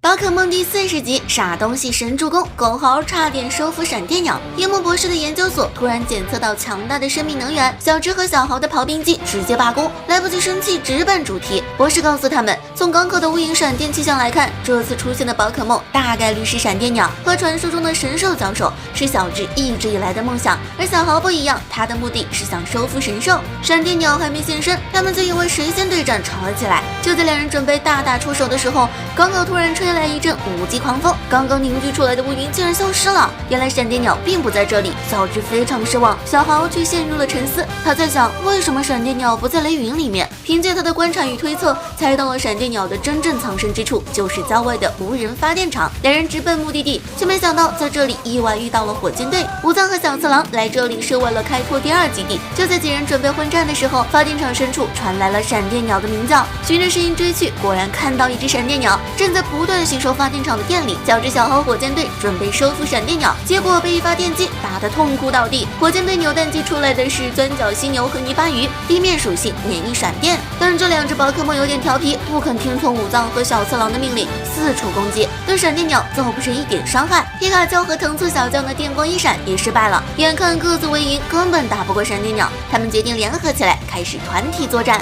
宝可梦第40集，傻东西神助攻，狗猴差点收服闪电鸟。樱木博士的研究所突然检测到强大的生命能源，小智和小豪的刨冰机直接罢工，来不及生气，直奔主题。博士告诉他们，从港口的无影闪电气象来看，这次出现的宝可梦大概率是闪电鸟，和传说中的神兽交手，是小智一直以来的梦想。而小豪不一样，他的目的是想收服神兽。闪电鸟还没现身，他们就因为谁先对战吵了起来。就在两人准备大打出手的时候，港口突然吹来一阵五级狂风，刚刚凝聚出来的乌云竟然消失了。原来闪电鸟并不在这里，小智非常失望，小豪却陷入了沉思。他在想，为什么闪电鸟不在雷云里面？凭借他的观察与推测，猜到了闪电鸟的真正藏身之处就是郊外的无人发电厂。两人直奔目的地，却没想到在这里意外遇到了火箭队。武藏和小次郎来这里是为了开拓第2基地。就在几人准备混战的时候，发电厂深处传来了闪电鸟的鸣叫。循着声音追去，果然看到一只闪电鸟正在不断吸收发电厂的电力。小智、小豪火箭队准备收复闪电鸟，结果被一发电击打得痛哭倒地。火箭队扭蛋机出来的是钻角犀牛和泥巴鱼，地面属性免疫闪电。但这2只宝可梦有点调皮，不肯听从武藏和小次郎的命令，四处攻击，对闪电鸟造不成一点伤害。皮卡丘和藤醋小将的电光一闪也失败了，眼看各自为营，根本打不过闪电鸟，他们决定联合起来，开始团体作战。